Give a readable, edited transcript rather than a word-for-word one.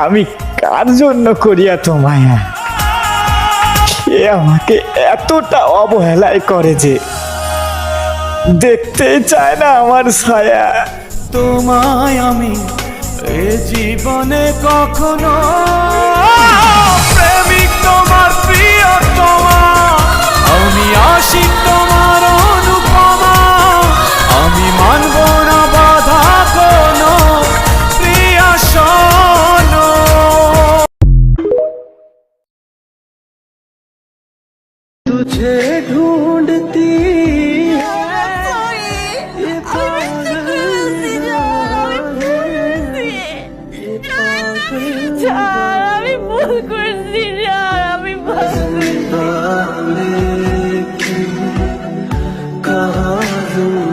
আমি কার জন্য করি এত মায়া? সে আমাকে এতটা অবহেলায় করে যে দেখতেই চায় না আমার ছায়া। তোমায় আমি এ জীবনে কখনো প্রেমিক তোমার, প্রিয় তোমার, আমি আশিক তোমার।